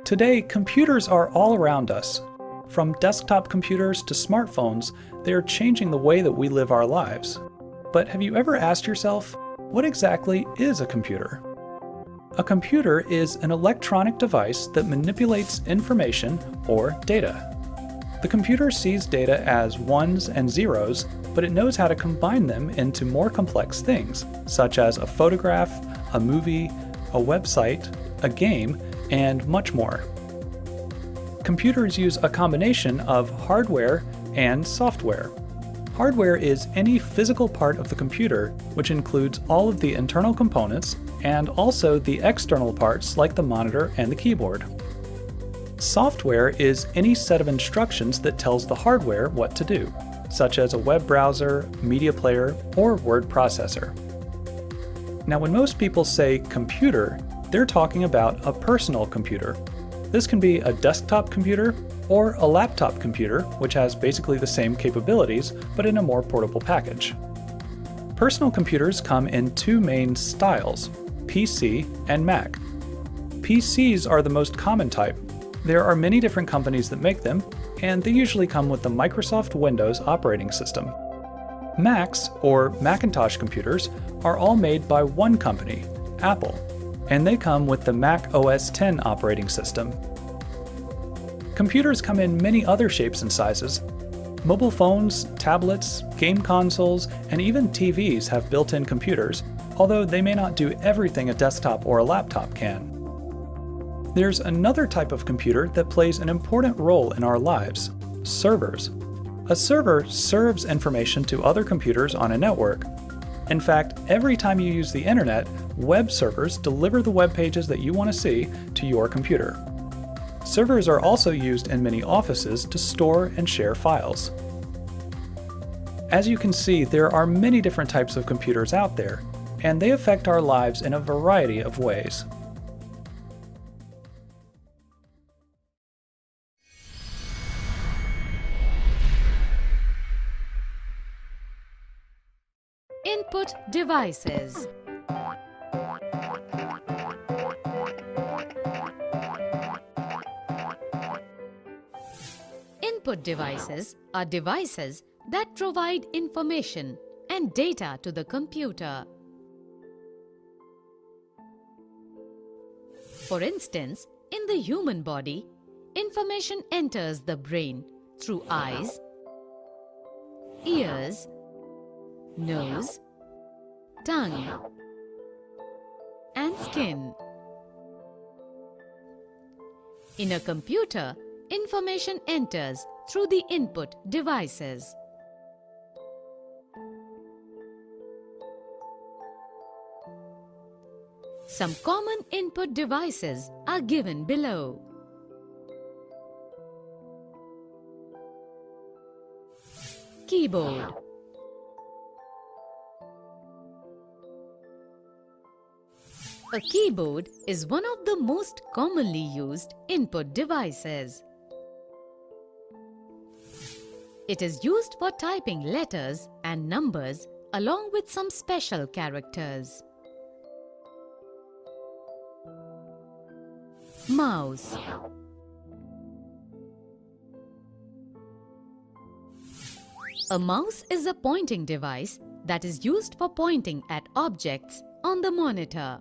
Today, computers are all around us. From desktop computers to smartphones, they are changing the way that we live our lives. But have you ever asked yourself, what exactly is a computer? A computer is an electronic device that manipulates information or data. The computer sees data as ones and zeros, but it knows how to combine them into more complex things, such as a photograph, a movie, a website, a game, and much more. Computers use a combination of hardware and software. Hardware is any physical part of the computer, which includes all of the internal components and also the external parts like the monitor and the keyboard. Software is any set of instructions that tells the hardware what to do, such as a web browser, media player, or word processor. Now, when most people say computer, they're talking about a personal computer. This can be a desktop computer or a laptop computer, which has basically the same capabilities, but in a more portable package. Personal computers come in two main styles, PC and Mac. PCs are the most common type. There are many different companies that make them, and they usually come with the Microsoft Windows operating system. Macs, or Macintosh computers, are all made by one company, Apple, and they come with the Mac OS X operating system. Computers come in many other shapes and sizes. Mobile phones, tablets, game consoles, and even TVs have built-in computers, although they may not do everything a desktop or a laptop can. There's another type of computer that plays an important role in our lives: servers. A server serves information to other computers on a network. In fact, every time you use the internet, web servers deliver the web pages that you want to see to your computer. Servers are also used in many offices to store and share files. As you can see, there are many different types of computers out there, and they affect our lives in a variety of ways. Input devices. Input devices are devices that provide information and data to the computer. For instance, in the human body, information enters the brain through eyes, ears, nose, tongue, and skin. In a computer, information enters through the input devices. Some common input devices are given below. Keyboard. A keyboard is one of the most commonly used input devices. It is used for typing letters and numbers along with some special characters. Mouse. A mouse is a pointing device that is used for pointing at objects on the monitor.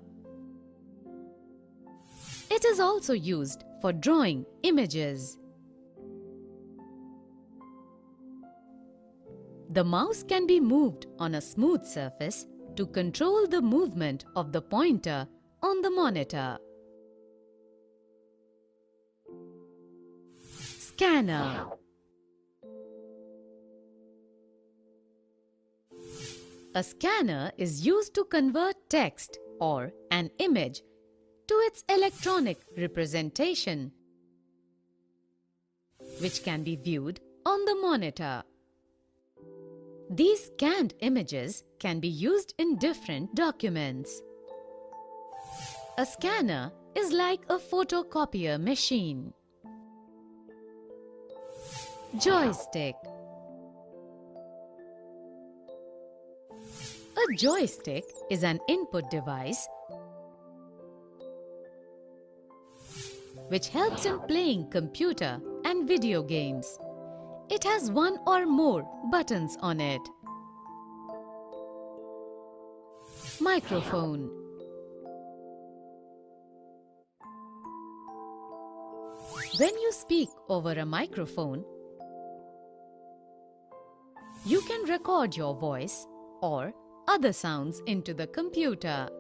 It is also used for drawing images. The mouse can be moved on a smooth surface to control the movement of the pointer on the monitor. Scanner. A scanner is used to convert text or an image to its electronic representation, which can be viewed on the monitor. These scanned images can be used in different documents. A scanner is like a photocopier machine. Joystick. A joystick is an input device which helps in playing computer and video games. It has one or more buttons on it. Microphone. When you speak over a microphone, you can record your voice or other sounds into the computer.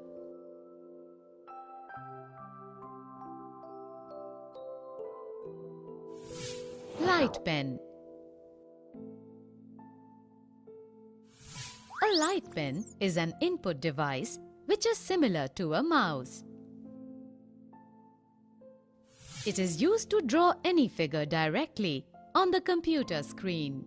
Light pen. A light pen is an input device which is similar to a mouse. It is used to draw any figure directly on the computer screen.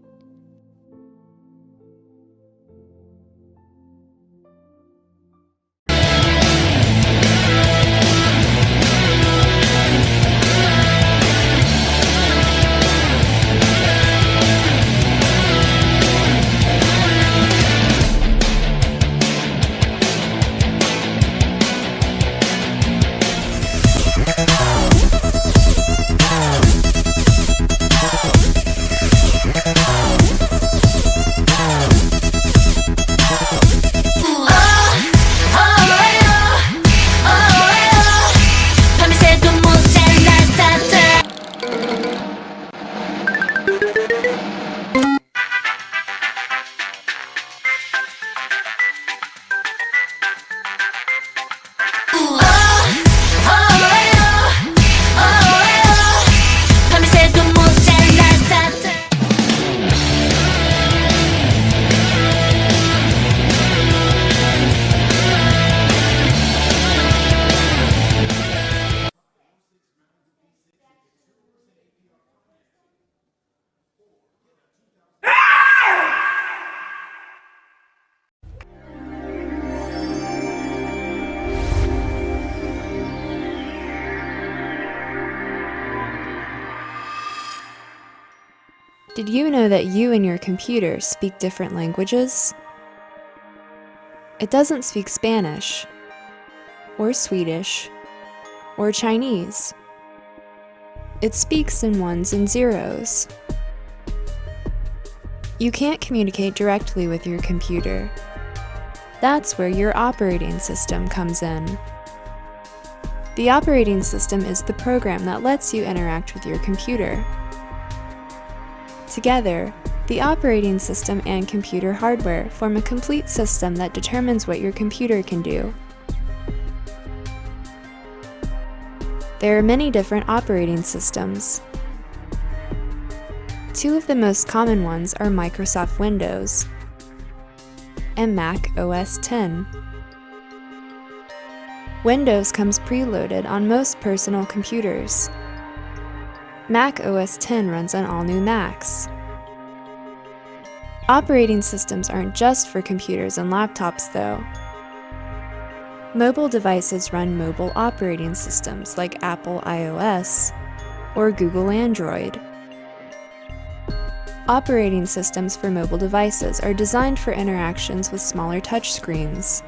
Did you know that you and your computer speak different languages? It doesn't speak Spanish, or Swedish, or Chinese. It speaks in ones and zeros. You can't communicate directly with your computer. That's where your operating system comes in. The operating system is the program that lets you interact with your computer. Together, the operating system and computer hardware form a complete system that determines what your computer can do. There are many different operating systems. Two of the most common ones are Microsoft Windows and Mac OS X. Windows comes preloaded on most personal computers. Mac OS X runs on all new Macs. Operating systems aren't just for computers and laptops, though. Mobile devices run mobile operating systems like Apple iOS or Google Android. Operating systems for mobile devices are designed for interactions with smaller touchscreens.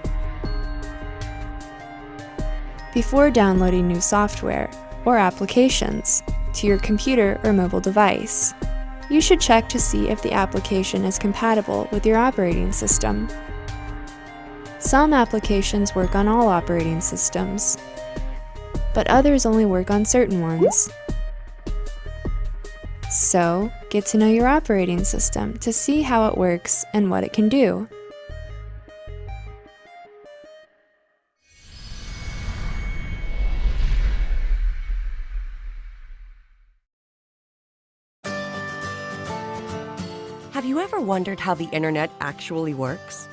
Before downloading new software or applications to your computer or mobile device, you should check to see if the application is compatible with your operating system. Some applications work on all operating systems, but others only work on certain ones. So, get to know your operating system to see how it works and what it can do. Have you ever wondered how the internet actually works?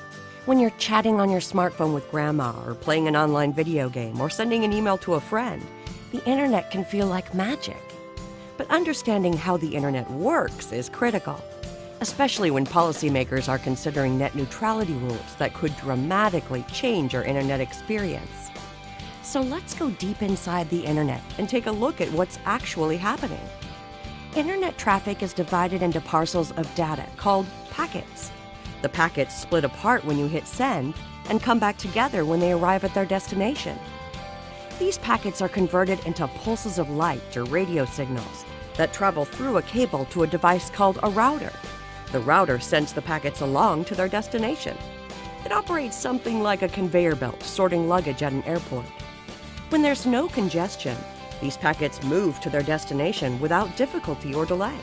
When you're chatting on your smartphone with grandma, or playing an online video game, or sending an email to a friend, the internet can feel like magic. But understanding how the internet works is critical, especially when policymakers are considering net neutrality rules that could dramatically change our internet experience. So let's go deep inside the internet and take a look at what's actually happening. Internet traffic is divided into parcels of data called packets. The packets split apart when you hit send and come back together when they arrive at their destination. These packets are converted into pulses of light or radio signals that travel through a cable to a device called a router. The router sends the packets along to their destination. It operates something like a conveyor belt sorting luggage at an airport. When there's no congestion, these packets move to their destination without difficulty or delay.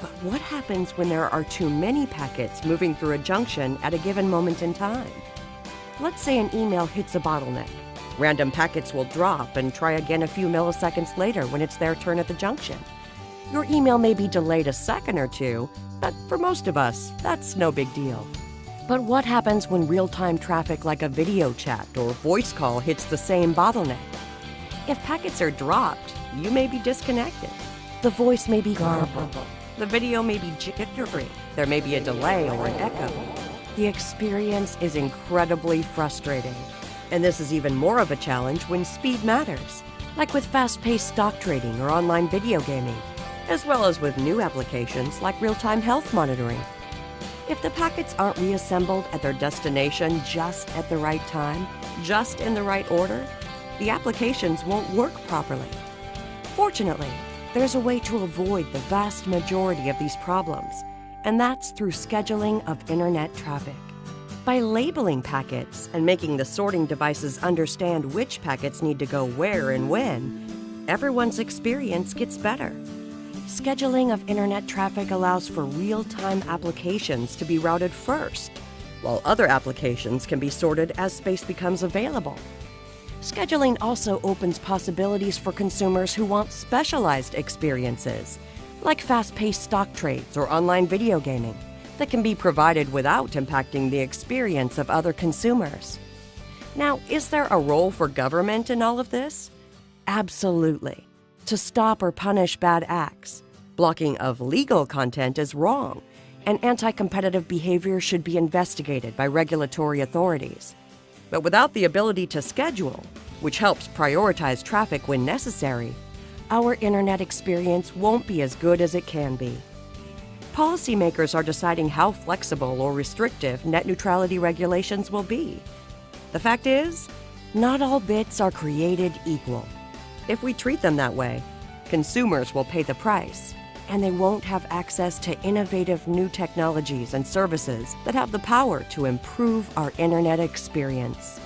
But what happens when there are too many packets moving through a junction at a given moment in time? Let's say an email hits a bottleneck. Random packets will drop and try again a few milliseconds later when it's their turn at the junction. Your email may be delayed a second or two, but for most of us, that's no big deal. But what happens when real-time traffic like a video chat or voice call hits the same bottleneck? If packets are dropped, you may be disconnected. The voice may be garbled. The video may be jittery. There may be a delay or an echo. The experience is incredibly frustrating. And this is even more of a challenge when speed matters, like with fast-paced stock trading or online video gaming, as well as with new applications like real-time health monitoring. If the packets aren't reassembled at their destination just at the right time, just in the right order, the applications won't work properly. Fortunately, there's a way to avoid the vast majority of these problems, and that's through scheduling of internet traffic. By labeling packets and making the sorting devices understand which packets need to go where and when, everyone's experience gets better. Scheduling of internet traffic allows for real-time applications to be routed first, while other applications can be sorted as space becomes available. Scheduling also opens possibilities for consumers who want specialized experiences, like fast-paced stock trades or online video gaming, that can be provided without impacting the experience of other consumers. Now, is there a role for government in all of this? Absolutely. To stop or punish bad acts. Blocking of legal content is wrong, and anti-competitive behavior should be investigated by regulatory authorities. But without the ability to schedule, which helps prioritize traffic when necessary, our internet experience won't be as good as it can be. Policymakers are deciding how flexible or restrictive net neutrality regulations will be. The fact is, not all bits are created equal. If we treat them that way, consumers will pay the price, and they won't have access to innovative new technologies and services that have the power to improve our internet experience.